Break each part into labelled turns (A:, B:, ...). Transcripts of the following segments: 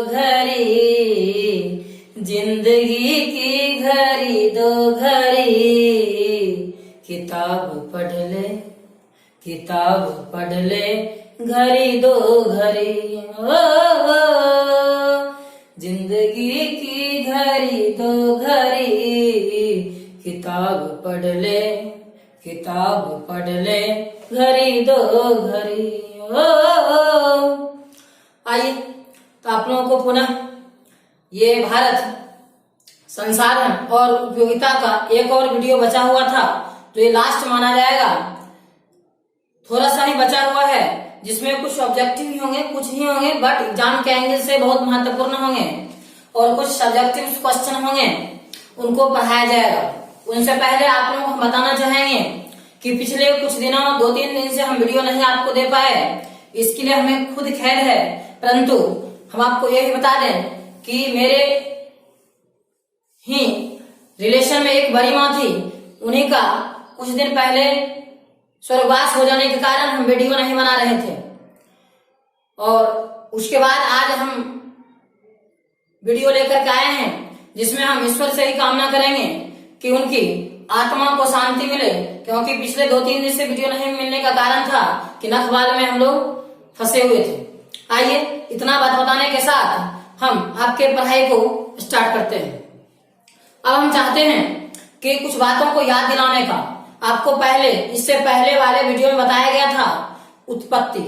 A: घड़ी, जिंदगी की घड़ी दो घड़ी, किताब पढ़ ले, किताब पढ़ ले, घड़ी दो घड़ी। ओ, जिंदगी की घड़ी दो घड़ी, किताब पढ़ ले, किताब पढ़ ले, घड़ी दो घड़ी। आइए, तो आप लोगों को पुनः ये भारत संसाधन और उपयोगिता का एक और वीडियो बचा हुआ था, तो ये लास्ट माना जाएगा। थोड़ा सा ही बचा हुआ है, जिसमें कुछ ऑब्जेक्टिव ही होंगे, कुछ ही होंगे, बट एग्जाम के एंगल से बहुत महत्वपूर्ण होंगे, और कुछ सब्जेक्टिव क्वेश्चन होंगे, उनको पढ़ाया जाएगा। उनसे पहले आप लोगों को बताना चाहेंगे कि पिछले कुछ दिनों 2-3 दिन से हम वीडियो नहीं आपको दे पाए, इसके लिए हमें खुद खेद है, परंतु हम आपको यही बता दें कि मेरे ही रिलेशन में एक बड़ी माँ थी, उन्हीं का कुछ दिन पहले स्वर्गवास हो जाने के कारण हम वीडियो नहीं बना रहे थे, और उसके बाद आज हम वीडियो लेकर के आए हैं, जिसमें हम ईश्वर से ही कामना करेंगे कि उनकी आत्मा को शांति मिले, क्योंकि पिछले 2-3 दिन से वीडियो नहीं मिलने का कारण था कि नखवाल में हम लोग फंसे हुए थे। आइए, इतना बात बताने के साथ हम आपके पढ़ाई को स्टार्ट करते हैं। अब हम चाहते हैं कि कुछ बातों को याद दिलाने का। आपको पहले, इससे पहले वाले वीडियो में बताया गया था उत्पत्ति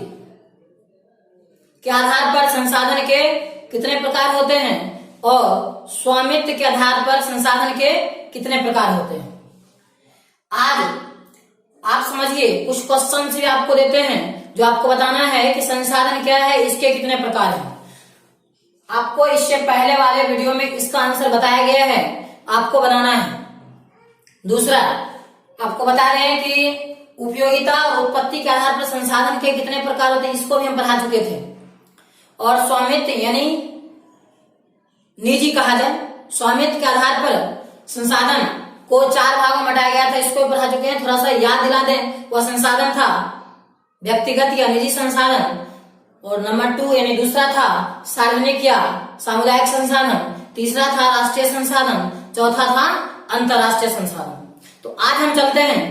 A: के आधार पर संसाधन के कितने प्रकार होते हैं, और स्वामित्व के आधार पर संसाधन के कितने प्रकार होते हैं। आज आप समझिए, कुछ क्वेश्चन भी आपको देते हैं, जो आपको बताना है कि संसाधन क्या है, इसके कितने प्रकार हैं। आपको इससे पहले वाले वीडियो में इसका आंसर बताया गया है, आपको बनाना है। दूसरा, आपको बता रहे हैं कि उपयोगिता और उत्पत्ति के आधार पर संसाधन के कितने प्रकार होते हैं, इसको भी हम पढ़ा चुके थे। और स्वामित्व यानी निजी कहा जाए, स्वामित्व के आधार पर संसाधन को 4 भागों में बांटा गया था, इसको भी पढ़ा चुके हैं। थोड़ा सा याद दिला दें, वह संसाधन था व्यक्तिगत या निजी संसाधन, और नंबर 2 यानी दूसरा था सार्वजनिक या सामुदायिक संसाधन, तीसरा था राष्ट्रीय संसाधन, चौथा था अंतरराष्ट्रीय संसाधन। तो आज हम चलते हैं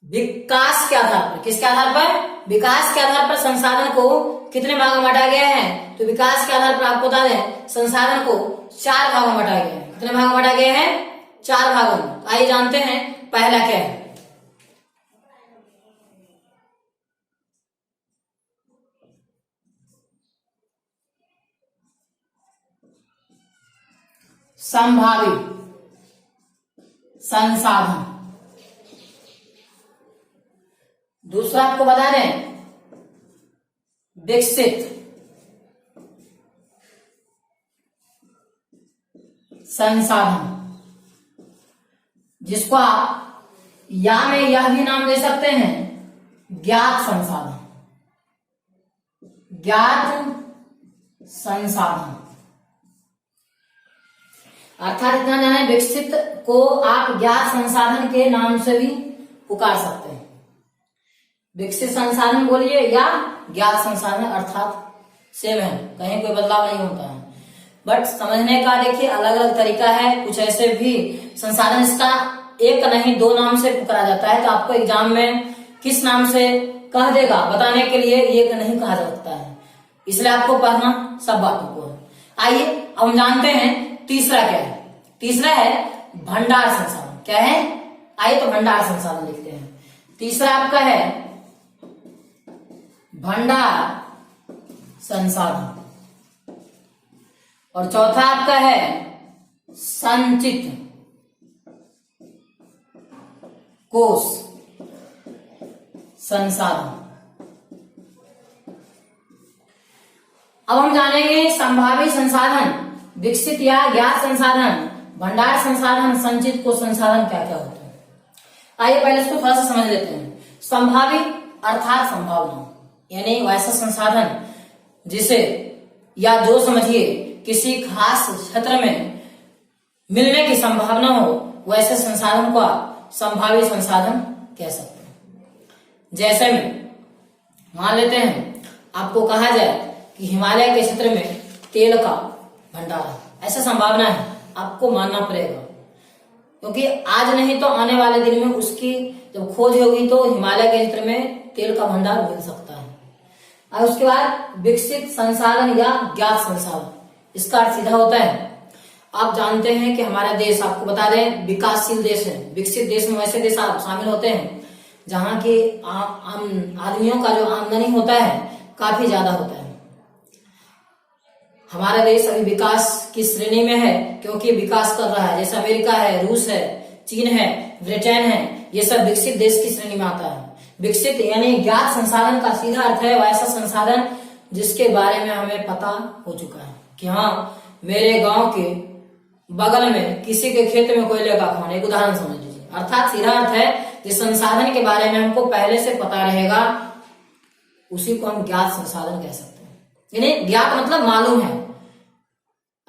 A: विकास के आधार पर। किसके आधार पर? विकास के आधार पर संसाधन को कितने भागों में बांटा गया है, तो विकास के आधार पर आपको बता दें संसाधन को 4 भागों में बांटा गया है। कितने भागों में बांटा गया है? 4 भागों में। तो आइए जानते हैं पहला क्या है। संभावी संसाधन। दूसरा आपको बता दें विकसित संसाधन, जिसको आप या में यह भी नाम दे सकते हैं ज्ञात संसाधन। ज्ञात संसाधन अर्थात इतना जाने, विकसित को आप ज्ञात संसाधन के नाम से भी पुकार सकते हैं। विकसित संसाधन बोलिए या ज्ञात संसाधन, अर्थात सेम है, कहीं कोई बदलाव नहीं होता है, बट समझने का देखिए अलग अलग तरीका है। कुछ ऐसे भी संसाधन इसका एक नहीं 2 नाम से पुकारा जाता है, तो आपको एग्जाम में किस नाम से कह देगा बताने के लिए एक नहीं कहा जा सकता है, इसलिए आपको पढ़ना सब बातों को है। आइए अब हम जानते हैं तीसरा क्या है। तीसरा है भंडार संसाधन। क्या है? आइए तो भंडार संसाधन लिखते हैं। तीसरा आपका है भंडार संसाधन, और चौथा आपका है संचित कोष संसाधन। अब हम जानेंगे संभावित संसाधन, विकसित या ज्ञात संसाधन, भंडार संसाधन, संचित कोष संसाधन क्या क्या होते हैं। आइए पहले इसको थोड़ा सा समझ लेते हैं। संभावित अर्थात संभावना, यानी वैसा संसाधन जिसे या जो समझिए किसी खास क्षेत्र में मिलने की संभावना हो, वैसे संसाधन को आप संभावित संसाधन कह सकते हैं। जैसे में मान लेते हैं आपको कहा जाए कि हिमालय के क्षेत्र में तेल का भंडार है, ऐसा संभावना है, आपको मानना पड़ेगा। क्योंकि आज नहीं तो आने वाले दिन में उसकी जब खोज होगी तो हिमालय के क्षेत्र में तेल का भंडार मिल सकता है। और उसके बाद विकसित संसाधन या ज्ञात संसाधन, इसका अर्थ सीधा होता है, आप जानते हैं कि हमारा देश, आपको बता दें, विकासशील देश है। विकसित देश में वैसे देश शामिल होते हैं जहां के आदमियों का जो आमदनी होता है काफी ज्यादा होता है। हमारा देश अभी विकास की श्रेणी में है क्योंकि विकास कर रहा है, जैसे अमेरिका है, रूस है, चीन है, ब्रिटेन है, ये सब विकसित देश की श्रेणी में आता है। विकसित यानी ज्ञात संसाधन का सीधा अर्थ है वैसा संसाधन जिसके बारे में हमें पता हो चुका है कि हाँ, मेरे गांव के बगल में किसी के खेत में कोयले का खान, एक उदाहरण समझ लीजिए। अर्थात सीधा अर्थ है जिस संसाधन के बारे में हमको पहले से पता रहेगा उसी को हम ज्ञात संसाधन कह सकते हैं। यानी ज्ञात मतलब मालूम है।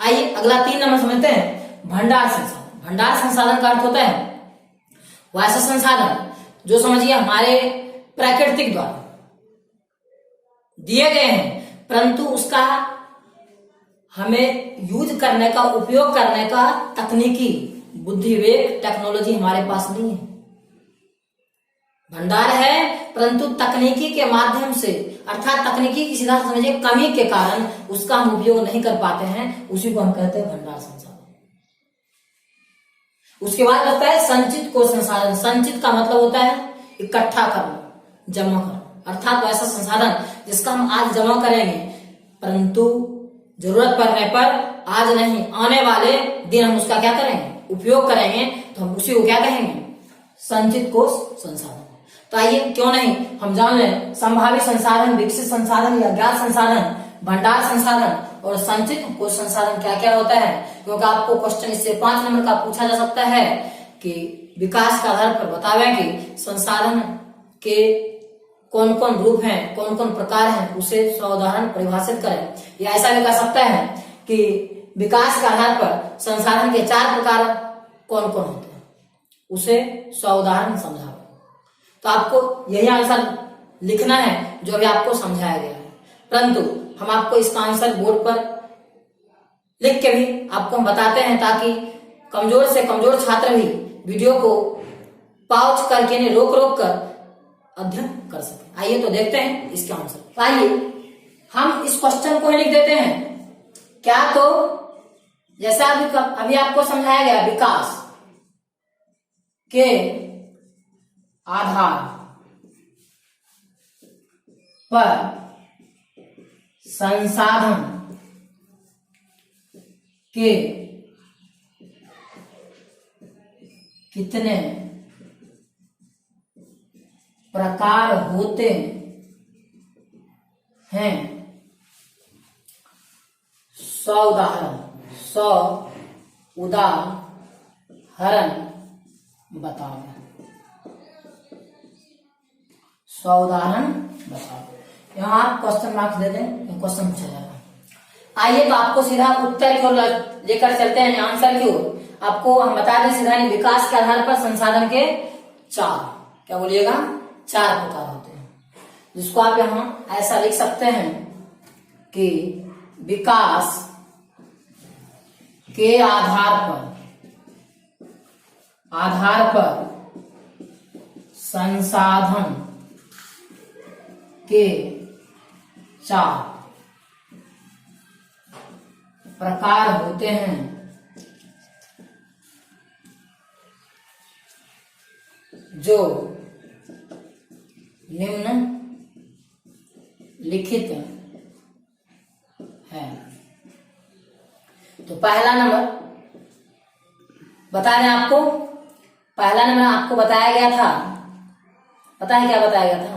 A: आइए अगला 3 नंबर समझते हैं, भंडार संसाधन। भंडार संसाधन का अर्थ होता है वैसा संसाधन जो समझिए हमारे प्राकृतिक द्वारा दिए गए हैं, परंतु उसका हमें यूज करने का, उपयोग करने का तकनीकी बुद्धि विवेक टेक्नोलॉजी हमारे पास नहीं है। भंडार है परंतु तकनीकी के माध्यम से, अर्थात तकनीकी की सीधा समझिए कमी के कारण उसका हम उपयोग नहीं कर पाते हैं, उसी को हम कहते हैं भंडार संसाधन। उसके बाद आता है संचित कोश संसाधन। संचित का मतलब होता है इकट्ठा करना, जमा करना, अर्थात वैसा संसाधन जिसका हम आज जमा करेंगे परंतु जरूरत पड़ने पर आज नहीं, आने वाले दिन हम उसका क्या करेंगे, उपयोग करेंगे, तो हम उसी को क्या कहेंगे, संचित कोश संसाधन। तो आइए क्यों नहीं हम जान लें संभावित संसाधन, विकसित संसाधन या ज्ञात संसाधन, भंडार संसाधन और संचित कोश संसाधन क्या क्या होता है। क्योंकि आपको क्वेश्चन इससे 5 नंबर का पूछा जा सकता है कि विकास के आधार पर बतावे कि संसाधन के कौन कौन रूप हैं, कौन कौन प्रकार हैं, उसे सावधान परिभाषित करें। या ऐसा भी कह सकता है कि विकास के आधार पर संसाधन के 4 प्रकार कौन कौन होते हैं, उसे सावधान समझाओ। तो आपको यही आंसर लिखना है जो अभी आपको समझाया गया है, परंतु हम आपको इसका आंसर बोर्ड पर लिख के भी आपको हम बताते हैं ताकि कमजोर से कमजोर छात्र भी वीडियो को पॉज करके नहीं, रोक रोक कर अध्ययन कर सके। आइए तो देखते हैं इसके आंसर। तो आइए हम इस क्वेश्चन को ही लिख देते हैं क्या, तो जैसा अभी आपको समझाया गया, विकास के आधार पर संसाधन के कितने प्रकार होते हैं, 100 उदाहरण बताओ। 100 उदाहरण बताओ। यहाँ आप क्वेश्चन मार्क्स दे दें, क्वेश्चन पूछा जा रहा है। आइए तो आपको सीधा उत्तर की ओर लेकर चलते हैं, आंसर की ओर। आपको हम बता दें सीधा, विकास के आधार पर संसाधन के 4, क्या बोलिएगा, 4 प्रकार होते हैं, जिसको आप यहाँ ऐसा लिख सकते हैं कि विकास के आधार पर संसाधन के 4 प्रकार होते हैं, जो निम्न लिखित है। तो पहला नंबर बता दें आपको, पहला नंबर आपको बताया गया था, पता है क्या बताया गया था,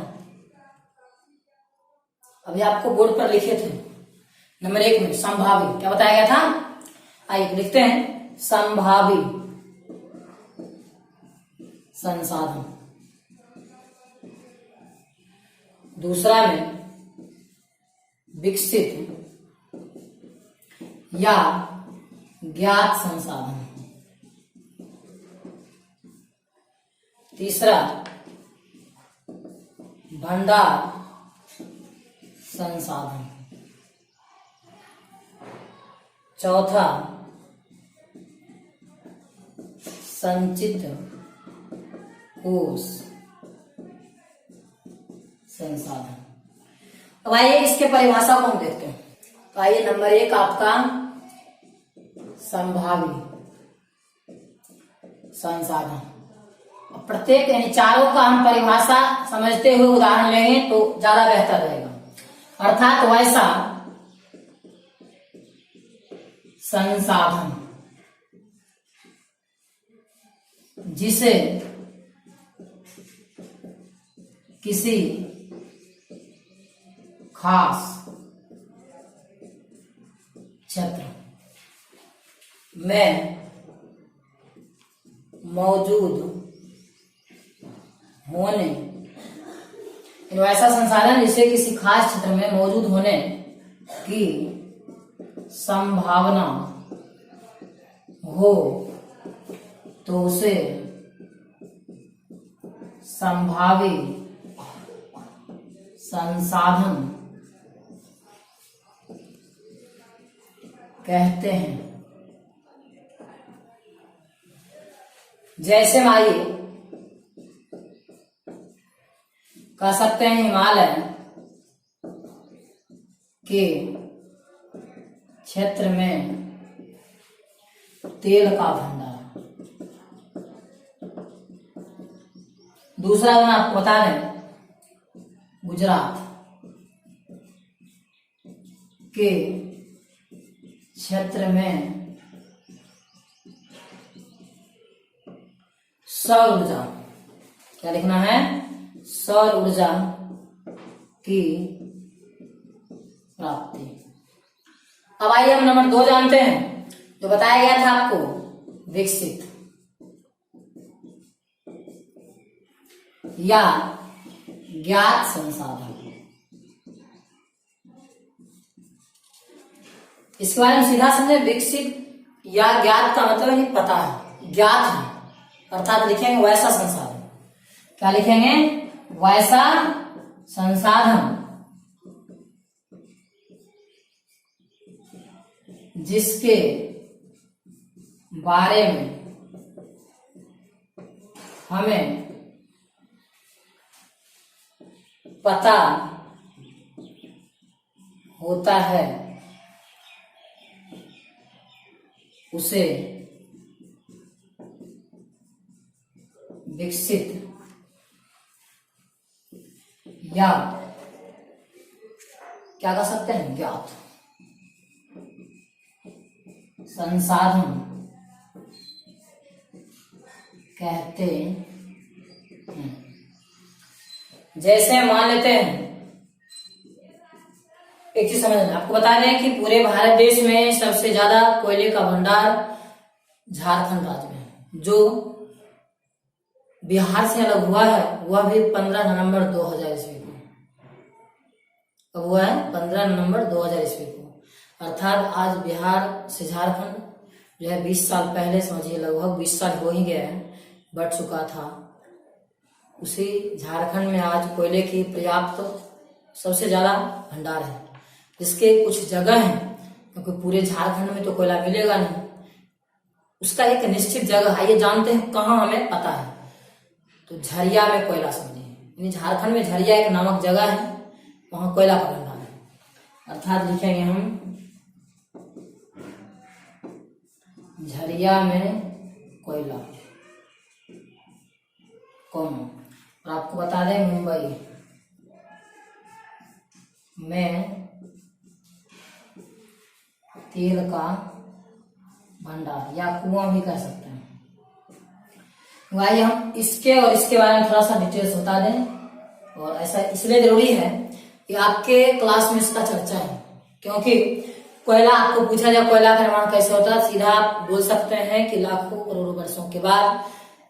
A: अभी आपको बोर्ड पर लिखे थे नंबर 1 में, संभावी। क्या बताया गया था, आइए लिखते हैं, संभावी संसाधन। दूसरा में विकसित या ज्ञात संसाधन। तीसरा भंडार संसाधन। चौथा संचित कोष संसाधन। अब आइए इसके परिभाषा को हम देखते हैं। तो आइए नंबर 1 आपका संभावी संसाधन। अब प्रत्येक यानी चारों का हम परिभाषा समझते हुए उदाहरण लेंगे तो ज्यादा बेहतर रहेगा। अर्थात वैसा संसाधन जिसे किसी खास क्षेत्र में मौजूद होने, ऐसा संसाधन जिसे किसी खास क्षेत्र में मौजूद होने की संभावना हो तो उसे संभावी संसाधन कहते हैं। जैसे माइए कह सकते हैं हिमालय के क्षेत्र में तेल का भंडार। दूसरा मैं आपको बता दें, गुजरात के क्षेत्र में सौर ऊर्जा, क्या लिखना है, सौर ऊर्जा की प्राप्ति। अब आइए हम नंबर 2 जानते हैं, जो बताया गया था आपको, विकसित या ज्ञात संसाधन। इसके बारे में सीधा समझे, विकसित या ज्ञात का मतलब है पता है, ज्ञात है, अर्थात लिखेंगे वैसा संसाधन। क्या लिखेंगे, वैसा संसाधन जिसके बारे में हमें पता होता है उसे विकसित या क्या कह सकते हैं, ज्ञात संसाधन कहते हैं। जैसे मान लेते हैं, एक चीज समझ लें, आपको बता रहे हैं कि पूरे भारत देश में सबसे ज्यादा कोयले का भंडार झारखंड राज्य में है, जो बिहार से अलग हुआ है, वह भी 15 नवंबर 2000 ईस्वी को। अब हुआ है 15 नवंबर 2000 ईस्वी को। अर्थात आज बिहार से झारखंड जो है 20 साल पहले, समझिए लगभग 20 साल हो ही गया है, बढ़ चुका था। उसी झारखंड में आज कोयले की पर्याप्त सबसे ज्यादा भंडार है, जिसके कुछ जगह है, क्योंकि पूरे झारखंड में तो कोयला मिलेगा नहीं, उसका एक निश्चित जगह। आइए जानते हैं कहाँ हमें पता है, तो झरिया में कोयला समझिए, यानी झारखंड में झरिया एक नामक जगह है, वहां कोयला का भंडार है। अर्थात लिखेंगे हम झरिया में कोयला कौन। और आपको बता दें, मुंबई में तेल का भंडार या कुआं भी कह सकते हैं। आइए हम इसके और इसके बारे में थोड़ा सा डिटेल्स बता दें। और ऐसा इसलिए जरूरी है कि आपके क्लास में इसका चर्चा है, क्योंकि कोयला आपको पूछा जाए कोयला का निर्माण कैसे होता है, सीधा आप बोल सकते हैं कि लाखों करोड़ों वर्षों के बाद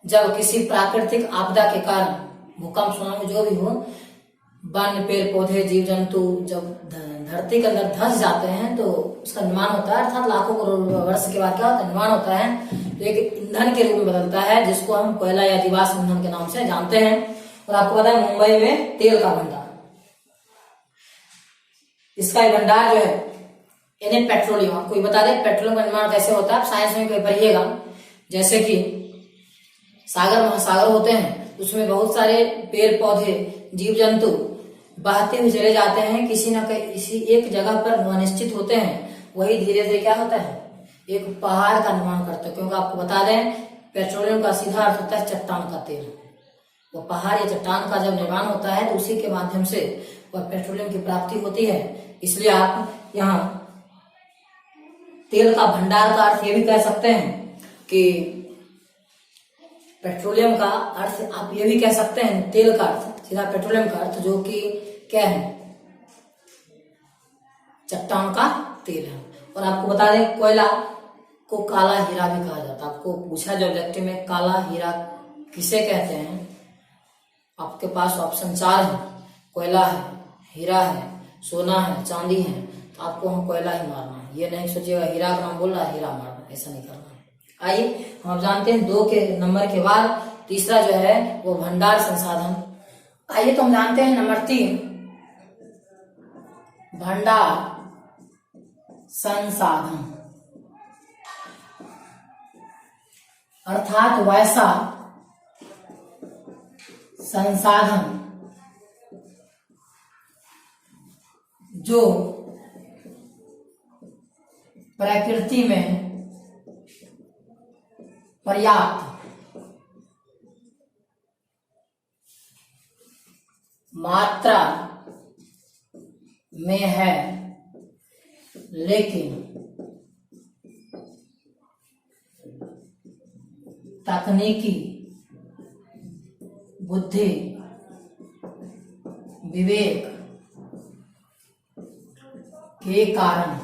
A: जब किसी प्राकृतिक आपदा के कारण, भूकंप, सुनामी, जो भी हो, वन, पेड़ पौधे, जीव जंतु जब धरती के अंदर धंस जाते हैं तो उसका निर्माण होता है। अर्थात लाखों करोड़ वर्ष के बाद क्या होता है, निर्माण होता है, तो एक ईंधन के रूप में बदलता है, जिसको हम कोयला या जीवाश्म ईंधन के नाम से जानते हैं। और आपको पता है मुंबई में तेल का भंडार, इसका भंडार जो है यानी पेट्रोलियम। आपको ये बता दें पेट्रोलियम का निर्माण कैसे होता है, आप साइंस में कहीं पढ़िएगा। जैसे कि सागर महासागर होते हैं, उसमें बहुत सारे पेड़ पौधे जीव जंतु बहते हुए चले जाते हैं, किसी न किसी एक जगह पर अनिश्चित होते हैं। वही धीरे धीरे क्या होता है, एक पहाड़ का निर्माण करता है। क्योंकि आपको बता दें पेट्रोलियम का सीधा अर्थ होता है चट्टान का तेल। वो पहाड़ या चट्टान का जब निर्माण होता है तो उसी के माध्यम से वह पेट्रोलियम की प्राप्ति होती है। इसलिए आप यहाँ तेल का भंडार का अर्थ ये भी कह सकते हैं कि पेट्रोलियम का अर्थ आप ये भी कह सकते हैं, तेल का अर्थ सीधा पेट्रोलियम का अर्थ जो कि क्या है, चट्टान का तेल है। और आपको बता दें कोयला को काला हीरा भी कहा जाता है। आपको पूछा जो ऑब्जेक्टिव में काला हीरा किसे कहते हैं, आपके पास ऑप्शन 4 है, कोयला है, हीरा है, सोना है, चांदी है। तो आपको हम कोयला ही मारना है, ये नहीं सोचिएगा हीरा का नाम बोल रहा है हीरा मारना, ऐसा नहीं करना है। आइए हम जानते हैं 2 के नंबर के बाद तीसरा जो है वो भंडार संसाधन। आइए तो हम जानते हैं नंबर 3 भंडार संसाधन, अर्थात वैसा संसाधन जो प्रकृति में पर्याप्त मात्रा में है, लेकिन तकनीकी बुद्धि विवेक के कारण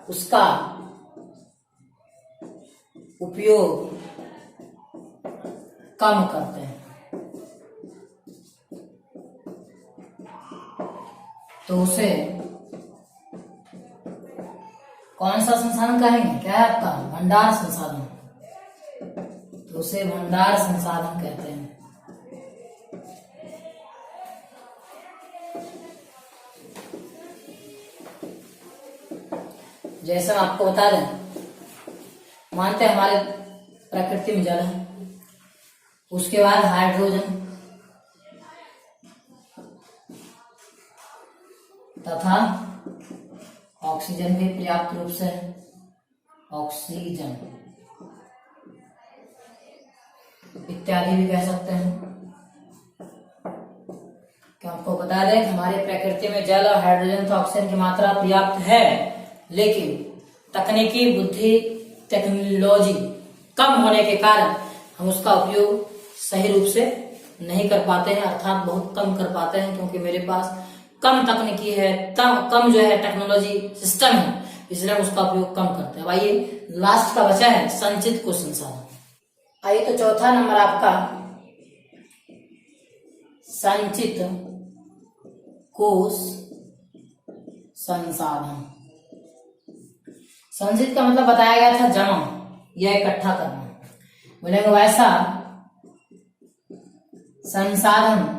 A: उसका उपयोग कम करते हैं। तो उसे कौन सा संसाधन कहेंगे, क्या है आपका भंडार संसाधन। तो उसे भंडार संसाधन कहते हैं। जैसे हम आपको बता दें, मानते हैं हमारे प्रकृति में जल है, उसके बाद हाइड्रोजन तथा ऑक्सीजन भी पर्याप्त रूप से है। ऑक्सीजन इत्यादि भी कह सकते हैं। क्या आपको बता दें कि हमारी प्रकृति में जल और हाइड्रोजन तथा ऑक्सीजन की मात्रा पर्याप्त है, लेकिन तकनीकी बुद्धि टेक्नोलॉजी कम होने के कारण हम उसका उपयोग सही रूप से नहीं कर पाते हैं, अर्थात बहुत कम कर पाते हैं। क्योंकि मेरे पास कम तकनीकी है, कम जो है टेक्नोलॉजी सिस्टम है, इसलिए हम उसका उपयोग कम करते हैं। आइए लास्ट का बचा है संचित कोश संसाधन। आइए तो चौथा नंबर आपका संचित कोश संसाधन। संचित का मतलब बताया गया था जमा या इकट्ठा करना। बोलेंगे वैसा संसाधन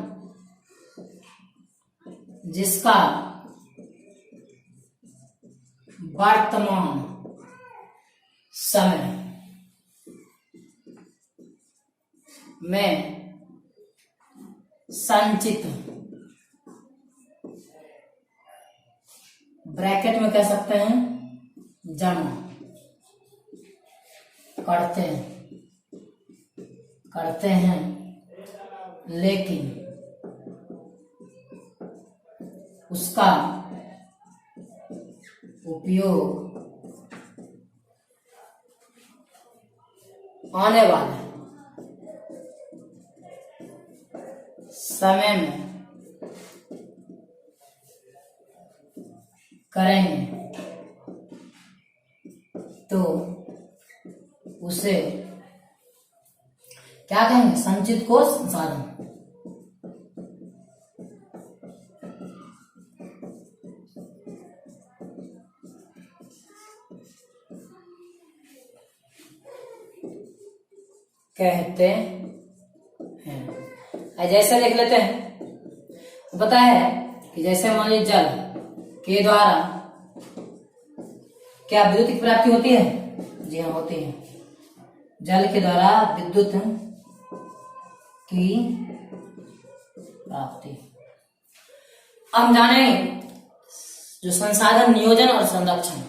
A: जिसका वर्तमान समय में संचित, ब्रैकेट में कह सकते हैं जमा करते हैं, लेकिन उसका उपयोग आने वाले समय में करेंगे तो उसे क्या कहेंगे, संचित कोश संसाधन। कहते हैं। जैसे देख लेते हैं, बताया है कि जैसे मान लीजिए जल के द्वारा क्या विद्युत की प्राप्ति होती है? जी हाँ, होती है। जल के द्वारा विद्युत की प्राप्ति। हम जानेंगे जो संसाधन नियोजन और संरक्षण,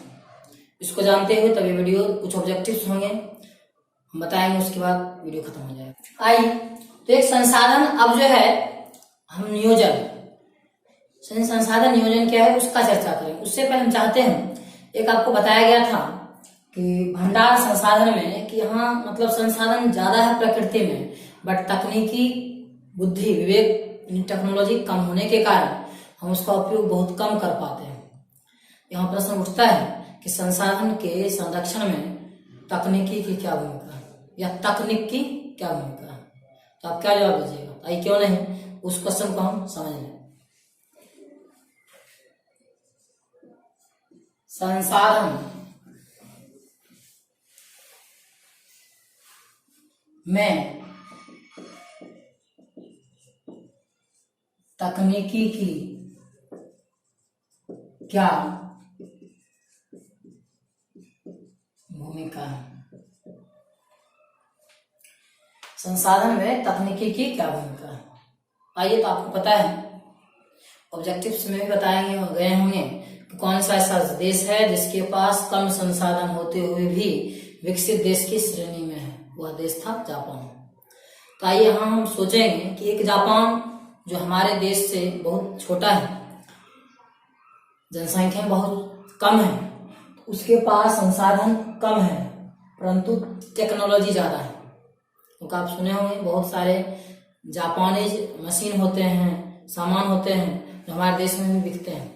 A: इसको जानते हुए तभी वीडियो कुछ ऑब्जेक्टिव्स होंगे हम बताएंगे, उसके बाद वीडियो खत्म हो जाएगा। आइए, तो एक संसाधन, अब जो है हम नियोजन, संसाधन नियोजन क्या है उसका चर्चा करें। उससे पहले हम चाहते हैं, एक आपको बताया गया था कि भंडार संसाधन में कि हाँ मतलब संसाधन ज्यादा है प्रकृति में, बट तकनीकी बुद्धि विवेक टेक्नोलॉजी कम होने के कारण हम उसका उपयोग बहुत कम कर पाते हैं। यहाँ प्रश्न उठता है कि संसाधन के संरक्षण में तकनीकी की क्या भूमिका है या तकनीक की क्या भूमिका है, तो आप क्या जवाब दीजिएगा? आइए क्यों नहीं, उस क्वेश्चन को हम समझ लें। संसाधन में तकनीकी की क्या भूमिका है? संसाधन में तकनीकी की क्या भूमिका है? आइए, तो आपको पता है ऑब्जेक्टिव्स में भी बताएंगे गए होंगे कि कौन सा ऐसा देश है जिसके पास कम संसाधन होते हुए भी विकसित देश की श्रेणी में है। वह देश था जापान। तो आइए यहाँ हम सोचेंगे कि एक जापान जो हमारे देश से बहुत छोटा है, जनसंख्या बहुत कम है, उसके पास संसाधन कम है परंतु टेक्नोलॉजी ज्यादा है। क्योंकि आप सुने होंगे बहुत सारे जापानीज मशीन होते हैं, सामान होते हैं जो हमारे देश में भी बिकते हैं।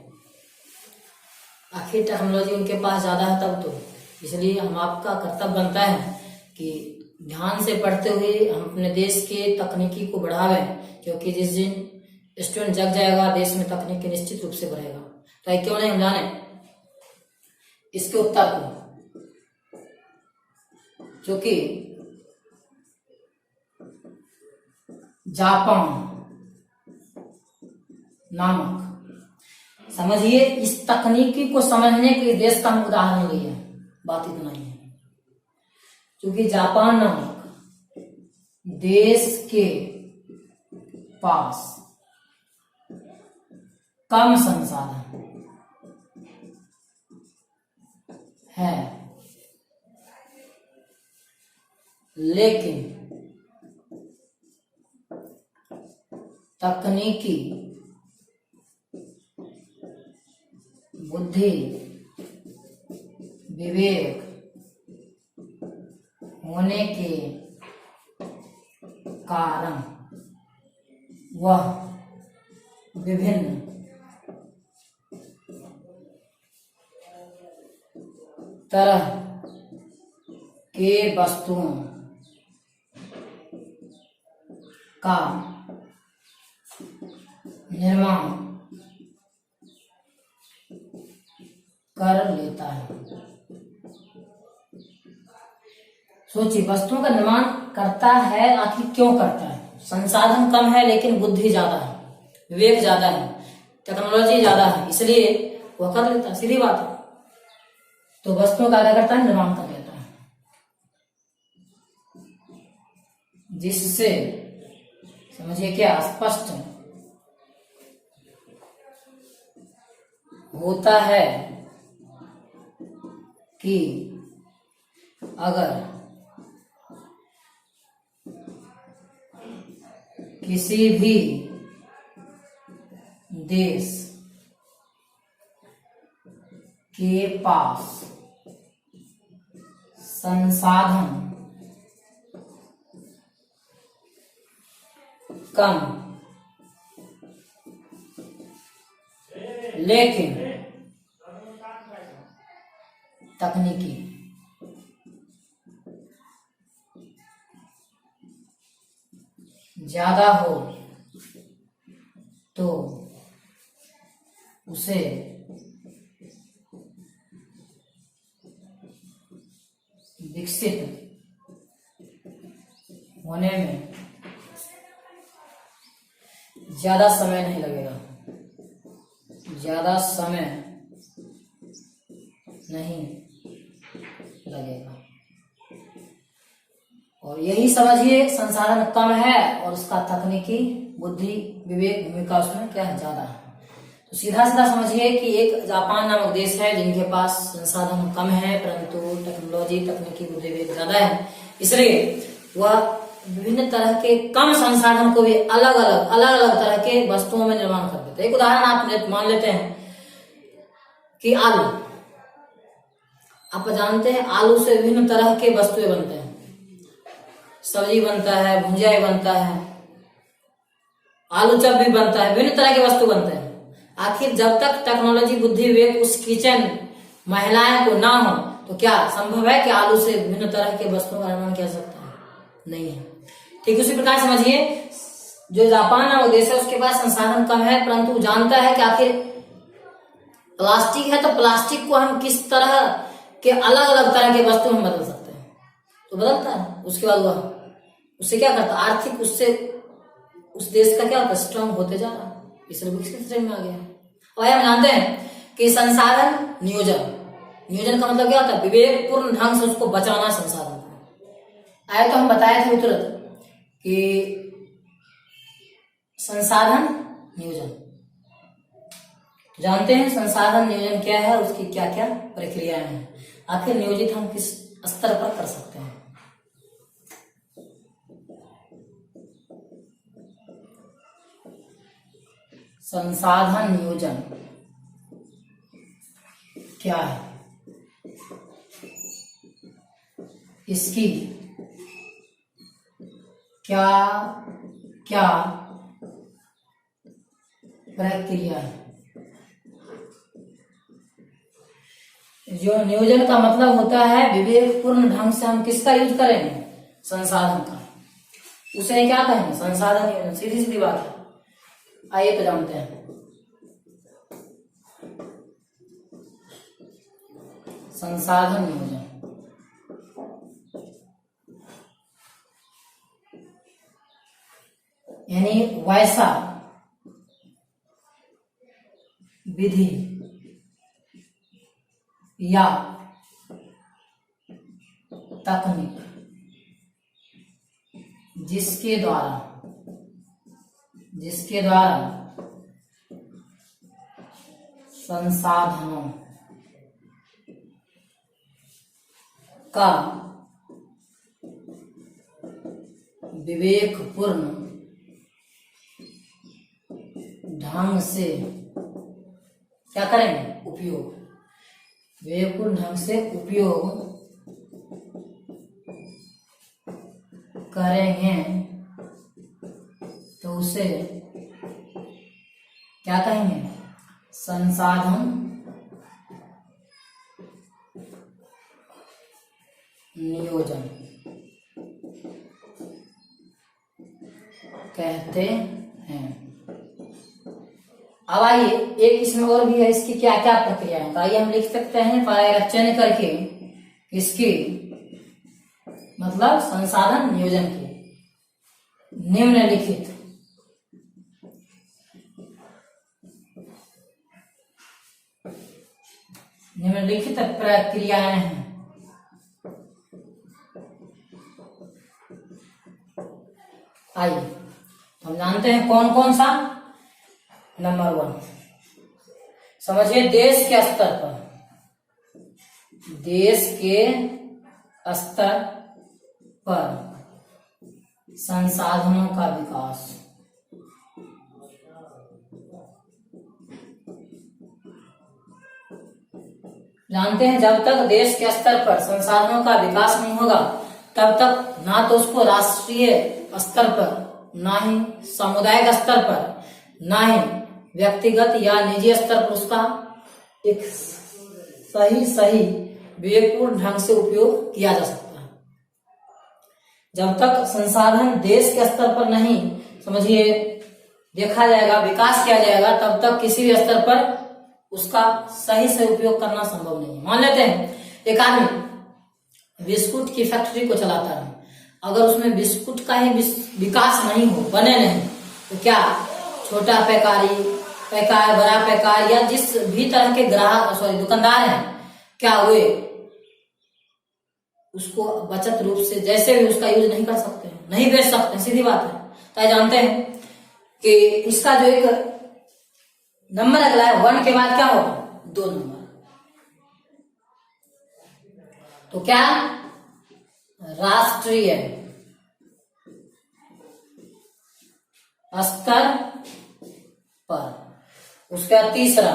A: आखिर टेक्नोलॉजी उनके पास ज्यादा है तब तो, इसलिए हम आपका कर्तव्य बनता है कि ध्यान से पढ़ते हुए हम अपने देश के तकनीकी को बढ़ावें, क्योंकि जिस दिन स्टूडेंट जग जाएगा देश में तकनीकी निश्चित रूप से बढ़ेगा। तो क्यों नहीं हम जाने इसके उत्तर को, जो कि जापान नामक, समझिए इस तकनीकी को समझने के लिए देश का हम उदाहरण लिए, बात इतना ही है। क्योंकि जापान नामक देश के पास कम संसाधन है, लेकिन तकनीकी बुद्धि विवेक होने के कारण वह विभिन्न तरह के वस्तुओं का निर्माण कर लेता है। सोचिए, वस्तुओं का निर्माण करता है, आखिर क्यों करता है? संसाधन कम है लेकिन बुद्धि ज्यादा है, विवेक ज्यादा है, टेक्नोलॉजी ज्यादा है, इसलिए वह कर लेता है, सीधी बात है। तो वस्तुओं का क्या करता है? निर्माण कर लेता है, जिससे समझिए क्या स्पष्ट होता है कि अगर किसी भी देश के पास संसाधन कम लेकिन तकनीकी ज्यादा हो तो उसे विकसित होने में ज्यादा समय नहीं लगेगा। ज्यादा समय नहीं लगेगा। और यही समझिए संसाधन कम है और उसका तकनीकी बुद्धि विवेक भूमिका उसमें क्या है, ज्यादा है। तो सीधा सीधा समझिए कि एक जापान नामक देश है जिनके पास संसाधन कम है परंतु टेक्नोलॉजी तकनीकी बुद्धि विवेक ज्यादा है, इसलिए वह विभिन्न तरह के कम संसाधन को भी अलग अलग तरह के वस्तुओं में निर्माण कर देते हैं। एक उदाहरण आप मान लेते हैं कि आलू, आप जानते हैं आलू से विभिन्न तरह के वस्तुएं बनते हैं, सब्जी बनता है, भुजिया बनता है, आलू चप भी बनता है, विभिन्न तरह के वस्तु बनते हैं। आखिर जब तक टेक्नोलॉजी बुद्धि विवेक उस किचन महिलाएं को ना हो तो क्या संभव है कि आलू से विभिन्न तरह के वस्तुओं का निर्माण किया सकता है? नहीं है। ठीक उसी प्रकार समझिए जो जापान नामक देश है उसके पास संसाधन कम है परंतु जानता है कि आखिर प्लास्टिक है तो प्लास्टिक को हम किस तरह के अलग अलग तरह के वस्तु में बदल सकते हैं, तो बदलता है। उसके बाद वह उससे क्या करता, आर्थिक उससे उस देश का क्या होता, स्ट्रांग होते जा रहा, इसलिए विकसित श्रेणी में आ गया। और हम जानते हैं कि संसाधन नियोजन का मतलब क्या होता है, विवेकपूर्ण ढंग से उसको बचाना संसाधन को। आए तो हम बताए थे तुरंत कि संसाधन नियोजन, जानते हैं संसाधन नियोजन क्या है, उसकी क्या क्या प्रक्रियाएं हैं, आखिर नियोजित हम किस स्तर पर कर सकते हैं। संसाधन नियोजन क्या है, इसकी क्या क्या प्रक्रिया है। जो नियोजन का मतलब होता है विवेकपूर्ण ढंग से हम किसका यूज करेंगे, संसाधन का, उसे क्या कहेंगे, संसाधन नियोजन। सीधी सीधी बात है, आइए तो जानते हैं। संसाधन नियोजन यानी वैसा विधि या तकनीक जिसके द्वारा संसाधनों का विवेकपूर्ण ढंग से क्या करेंगे, उपयोग, विवेकपूर्ण ढंग से उपयोग करेंगे तो उसे क्या कहेंगे, संसाधन नियोजन कहते हैं। अब आइए एक इसमें और भी है, इसकी क्या क्या प्रक्रिया है, तो आइए हम लिख सकते हैं चयन करके इसकी मतलब संसाधन नियोजन की निम्नलिखित प्रक्रियाएं हैं। आइए हम जानते हैं कौन कौन सा। नंबर 1 समझिए देश के स्तर पर संसाधनों का विकास। जानते हैं जब तक देश के स्तर पर संसाधनों का विकास नहीं होगा तब तक ना तो उसको राष्ट्रीय स्तर पर, ना ही सामुदायिक स्तर पर, ना ही व्यक्तिगत या निजी स्तर पर उसका एक सही विवेकपूर्ण ढंग से उपयोग किया जा सकता है। जब तक संसाधन देश के स्तर पर नहीं समझिए देखा जाएगा, विकास किया जाएगा, तब तक किसी भी स्तर पर उसका सही से उपयोग करना संभव नहीं है। मान लेते हैं एक आदमी बिस्कुट की फैक्ट्री को चलाता है, अगर उसमें बिस्कुट का ही विकास नहीं हो, बने नहीं, तो क्या छोटा पैकारी पैकार, बड़ा पैकार या जिस भी तरह के ग्राहक दुकानदार हैं, क्या हुए उसको बचत रूप से जैसे भी उसका यूज नहीं कर सकते हैं, नहीं बेच सकते, सीधी बात है। तो जानते हैं कि इसका जो एक नंबर अगला है 1 के बाद क्या होगा 2 नंबर। तो क्या राष्ट्रीय स्तर पर, उसका तीसरा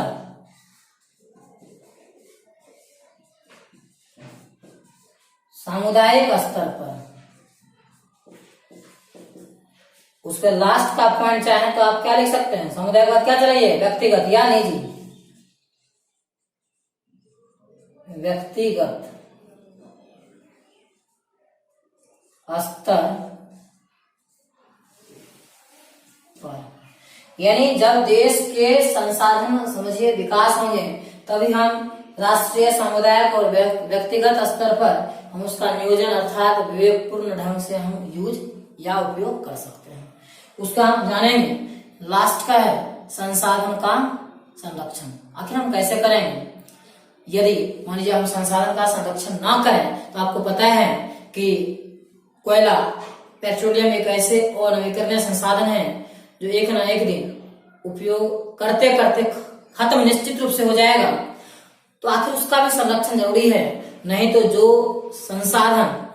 A: सामुदायिक स्तर पर, उसके लास्ट का पॉइंट चाहे तो आप क्या लिख सकते हैं, समुदाय के बाद क्या चलाइए, व्यक्तिगत या निजी, व्यक्तिगत स्तर पर। यानी जब देश के संसाधन समझिए विकास होंगे तभी हम राष्ट्रीय, सामुदायिक और व्यक्तिगत स्तर पर हम उसका नियोजन अर्थात विवेकपूर्ण ढंग से हम यूज या उपयोग कर सकते हैं। उसका हम जानेंगे। लास्ट का है संसाधन का संरक्षण। आखिर हम कैसे करेंगे? यदि मान लीजिए हम संसाधन का संरक्षण ना करें तो आपको पता है कि कोयला, पेट्रोलियम एक ऐसे अनवीकरणीय संसाधन है जो एक ना एक दिन उपयोग करते करते खत्म निश्चित रूप से हो जाएगा। तो आखिर उसका भी संरक्षण जरूरी है, नहीं तो जो संसाधन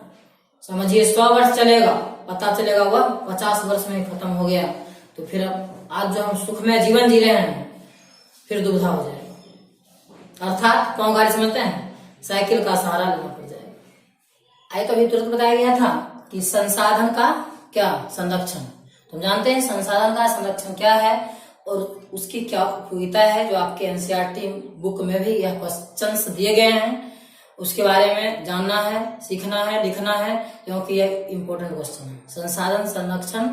A: समझिए 100 वर्ष चलेगा, पता चलेगा वह 50 वर्ष में खत्म हो गया, तो फिर आज जो हम सुखमय जीवन जी रहे हैं फिर दुविधा हो जाएगा। अर्थात कौन गाड़ी समझते हैं, साइकिल का सहारा लेना पड़ जाएगा। आए तो अभी तुरंत बताया गया था कि संसाधन का क्या संरक्षण। तुम जानते हैं संसाधन का संरक्षण क्या है और उसकी क्या उपयोगिता है, जो आपके एनसीईआरटी बुक में भी यह क्वेश्चंस दिए गए हैं। उसके बारे में जानना है, सीखना है, लिखना है, क्योंकि यह इंपॉर्टेंट क्वेश्चन है। संसाधन संरक्षण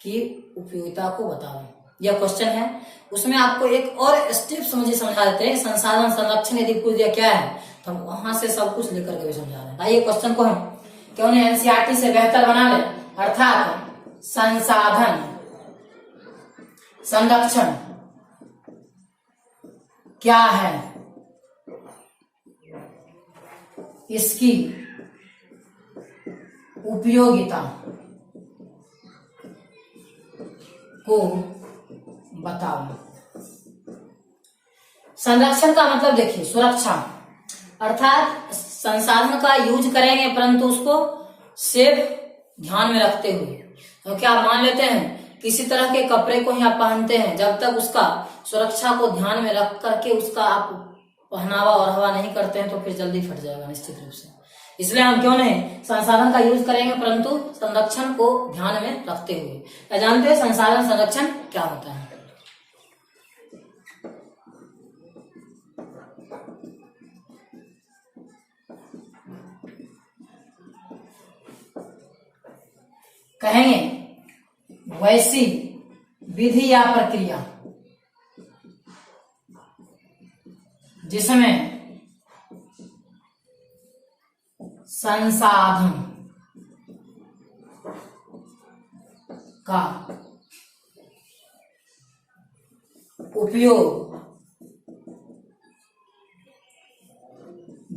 A: की उपयोगिता को बताओ, यह क्वेश्चन है। उसमें आपको एक और स्टेप समझा देते हैं। संसाधन संरक्षण यदि पूछ दिया क्या है तो हम वहां से सब कुछ लेकर के भी समझा रहे हैं। आइए क्वेश्चन को हम क्यों नहीं एनसीईआरटी से बेहतर बना ले। अर्थात संसाधन संरक्षण क्या है, इसकी उपयोगिता को बताओ। संरक्षण का मतलब देखिए सुरक्षा, अर्थात संसाधन का यूज करेंगे परंतु उसको सेफ ध्यान में रखते हुए। तो क्या आप मान लेते हैं किसी तरह के कपड़े को ही आप पहनते हैं, जब तक उसका सुरक्षा को ध्यान में रख करके उसका आप पहनावा और हवा नहीं करते हैं तो फिर जल्दी फट जाएगा निश्चित रूप से। इसलिए हम क्यों नहीं संसाधन का यूज करेंगे परंतु संरक्षण को ध्यान में रखते हुए। क्या जानते हैं संसाधन संरक्षण क्या होता है? कहेंगे वैसी विधि या प्रक्रिया जिसमें संसाधन का उपयोग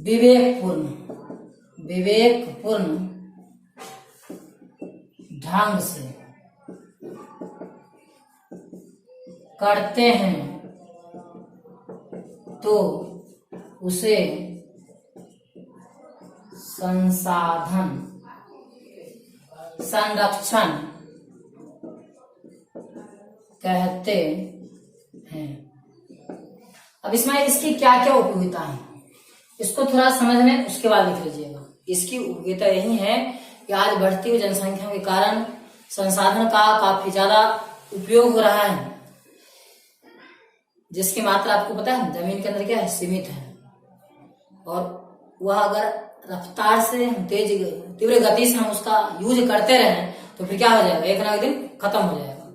A: विवेकपूर्ण ढंग से करते हैं तो उसे संसाधन संरक्षण कहते हैं। अब इसमें इसकी क्या क्या उपयोगिता है इसको थोड़ा समझने उसके बाद लिख लीजिएगा। इसकी उपयोगिता यही है कि आज बढ़ती हुई जनसंख्या के कारण संसाधन का काफी ज्यादा उपयोग हो रहा है, जिसकी मात्रा आपको पता है जमीन के अंदर क्या है, सीमित है। और वह अगर रफ्तार से हम तीव्र गति से हम उसका यूज करते रहे तो फिर क्या हो जाएगा, एक ना एक दिन खत्म हो जाएगा।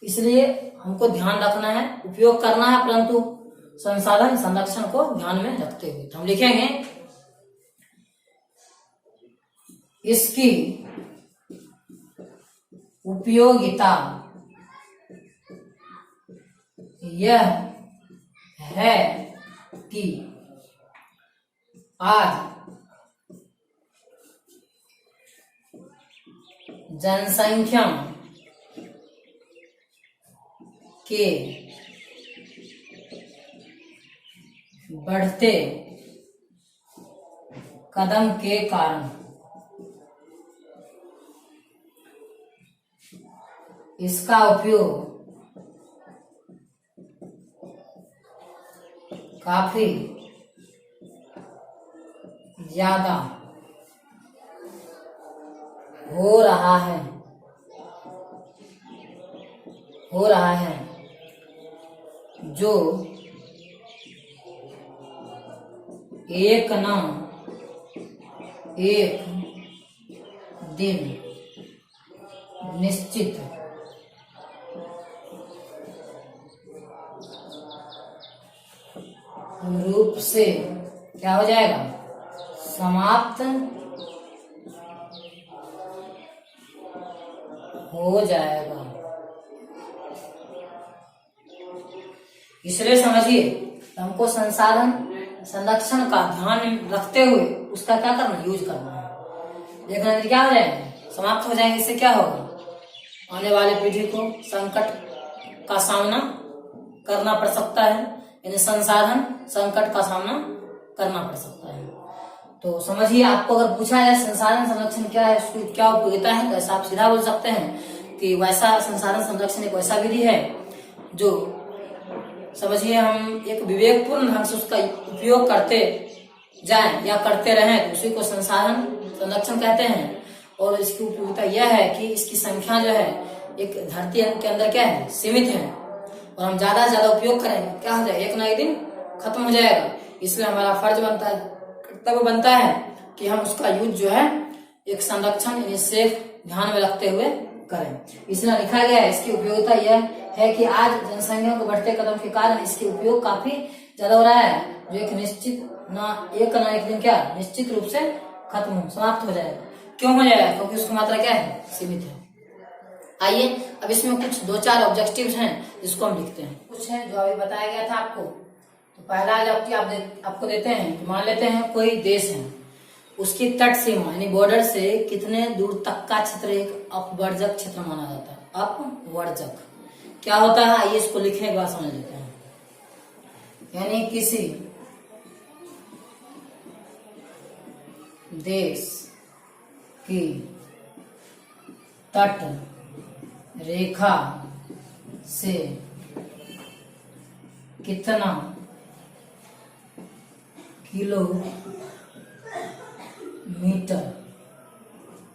A: इसलिए हमको ध्यान रखना है, उपयोग करना है, परंतु संसाधन संरक्षण को ध्यान में रखते हुए। तो हम लिखेंगे इसकी उपयोगिता यह है कि आज जनसंख्या के बढ़ते कदम के कारण इसका उपयोग काफी ज्यादा हो रहा है जो एक न एक दिन निश्चित रूप से क्या हो जाएगा, समाप्त हो जाएगा। इसलिए समझिए, हमको संसाधन संरक्षण का ध्यान रखते हुए उसका क्या करना, यूज करना है। लेकिन क्या हो जाएगा, समाप्त हो जाएंगे। इससे क्या होगा, आने वाले पीढ़ी को संकट का सामना करना पड़ सकता है, यानी संसाधन संकट का सामना करना पड़ सकता है। तो समझिए, आपको अगर पूछा जाए संसाधन संरक्षण क्या है, उसकी क्या उपयोगिता है, तो ऐसा आप सीधा बोल सकते हैं कि वैसा संसाधन संरक्षण एक वैसा विधि है जो समझिए हम एक विवेकपूर्ण ढंग से उसका उपयोग करते जाएं या करते रहें तो उसी को संसाधन संरक्षण कहते हैं। और इसकी उपयोगिता यह है कि इसकी संख्या जो है एक धरती के अंदर क्या है, सीमित है, और हम ज्यादा से ज्यादा उपयोग करें क्या हो जाए, एक ना एक दिन खत्म हो जाएगा। इसलिए हमारा फर्ज बनता है, कर्तव्य बनता है कि हम उसका यूज जो है एक संरक्षण यानी सेफ ध्यान में रखते हुए करें। इसलिए लिखा गया है, इसकी उपयोगिता यह है कि आज जनसंख्या के बढ़ते कदम के कारण इसके उपयोग काफी ज्यादा हो रहा है, जो एक एक दिन क्या निश्चित रूप से खत्म समाप्त हो जाएगा। क्यों हो जाएगा, क्योंकि उसकी मात्रा क्या है, सीमित है। आइए अब इसमें कुछ 2-4 ऑब्जेक्टिव्स हैं जिसको हम लिखते हैं। कुछ है जो अभी बताया गया था आपको। तो पहला ऑब्जेक्टिव आपको देते हैं, मान लेते हैं कोई देश है, उसकी तट सीमा यानी बॉर्डर से कितने दूर तक का क्षेत्र एक अपवर्जक क्षेत्र माना जाता है। अपवर्जक क्या होता है, आइए इसको लिखने के बाद समझ लेते हैं। यानी किसी देश की तट रेखा से कितना किलोमीटर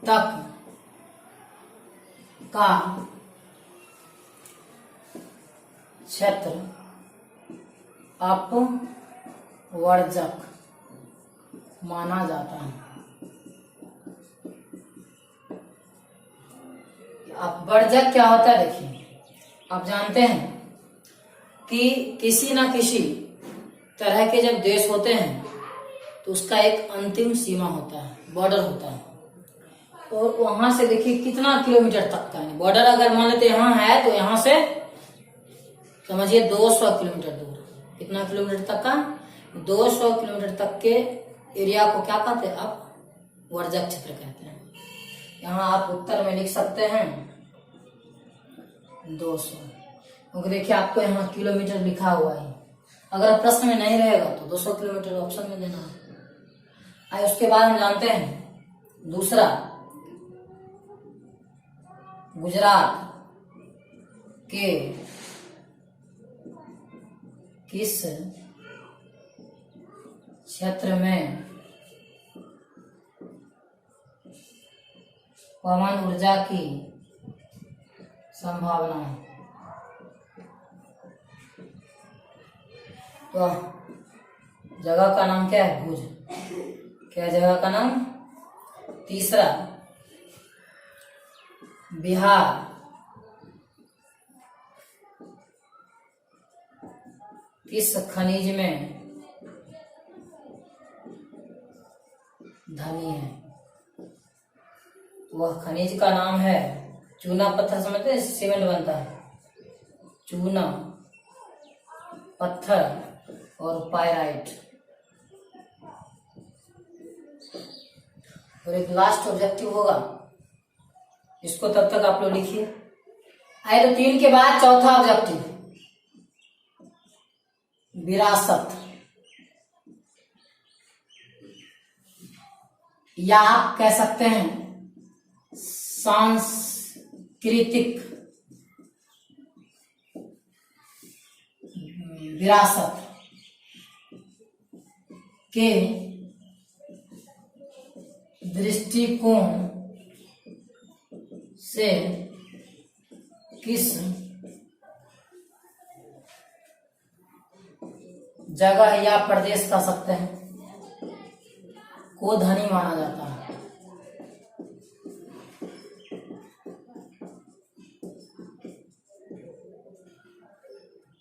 A: तक का क्षेत्र अपवर्जक माना जाता है। अपवर्जक क्या होता है, देखिए आप जानते हैं कि किसी ना किसी तरह के जब देश होते हैं तो उसका एक अंतिम सीमा होता है, बॉर्डर होता है, और वहां से देखिए कितना किलोमीटर तक का है। बॉर्डर अगर मान लेते यहाँ है तो यहाँ से समझिए 200 किलोमीटर दूर, कितना किलोमीटर तक का, 200 किलोमीटर तक के एरिया को क्या कहते हैं, अपवर्जक क्षेत्र कहते हैं। यहाँ आप उत्तर में लिख सकते हैं 200, क्योंकि देखिए आपको यहाँ किलोमीटर लिखा हुआ है। अगर प्रश्न में नहीं रहेगा तो 200 किलोमीटर ऑप्शन में देना है। आइए उसके बाद हम जानते हैं दूसरा, गुजरात के किस क्षेत्र में पवन ऊर्जा की संभावना है। तो जगह का नाम क्या है, भुज। क्या जगह का नाम। तीसरा, बिहार किस खनिज में धनी है। वह खनिज का नाम है चूना पत्थर, समझते हैं, सीमेंट बनता है, चूना पत्थर और पायराइट। और एक लास्ट ऑब्जेक्टिव होगा, इसको तब तक आप लोग लिखिए। आए तो 3 के बाद चौथा ऑब्जेक्टिव, विरासत, या आप कह सकते हैं सांस्कृतिक विरासत के दृष्टिकोण से किस जगह या प्रदेश कह सकते हैं को धनी माना जाता है।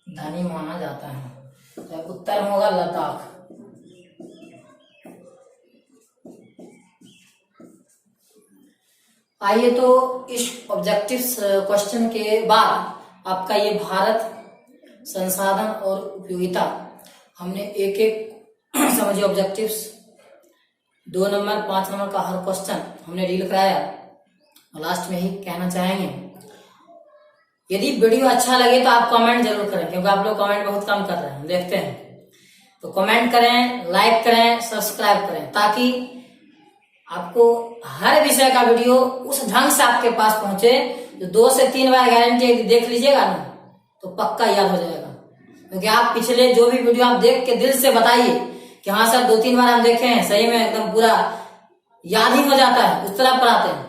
A: धनी माना जाता है। तो उत्तर में होगा लद्दाख। आइए तो इस ऑब्जेक्टिव्स क्वेश्चन के बाद आपका ये भारत संसाधन और उपयोगिता हमने एक एक समझिए ऑब्जेक्टिव्स 2 नंबर 5 नंबर का हर क्वेश्चन हमने डील कराया। और लास्ट में ही कहना चाहेंगे, यदि वीडियो अच्छा लगे तो आप कमेंट जरूर करें, क्योंकि आप लोग कमेंट बहुत कम कर रहे हैं, हम देखते हैं। तो कमेंट करें, लाइक करें, सब्सक्राइब करें, ताकि आपको हर विषय का वीडियो उस ढंग से आपके पास पहुंचे जो 2 से 3 बार गारंटी देख लीजिएगा ना तो पक्का याद हो जाएगा। क्योंकि आप पिछले जो भी वीडियो आप देख के दिल से बताइए कि हाँ सर 2-3 बार हम देखे हैं, सही में एकदम पूरा याद ही हो जाता है, उस तरह पढ़ाते हैं।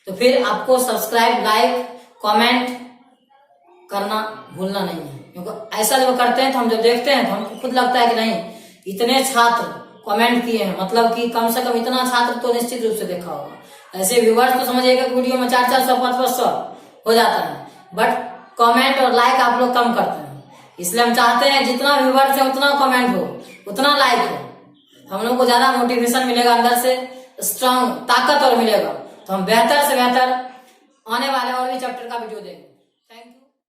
A: तो फिर आपको सब्सक्राइब, लाइक, कमेंट करना भूलना नहीं है। क्योंकि ऐसा जब करते हैं तो हम जब देखते हैं तो हमको खुद लगता है कि नहीं, इतने छात्र कमेंट किए हैं, मतलब कि कम से कम इतना छात्र तो निश्चित रूप से देखा होगा। ऐसे व्यूवर्स तो समझिएगा कि वीडियो में 400-400, 500 हो जाता है, बट कमेंट और लाइक आप लोग कम करते हैं। इसलिए हम चाहते हैं जितना व्यूवर्स है उतना कमेंट हो, उतना लाइक हो, हम लोग को ज्यादा मोटिवेशन मिलेगा, अंदर से स्ट्रांग ताकत और मिलेगा। तो हम बेहतर से बेहतर आने वाले और भी चैप्टर का वीडियो देंगे।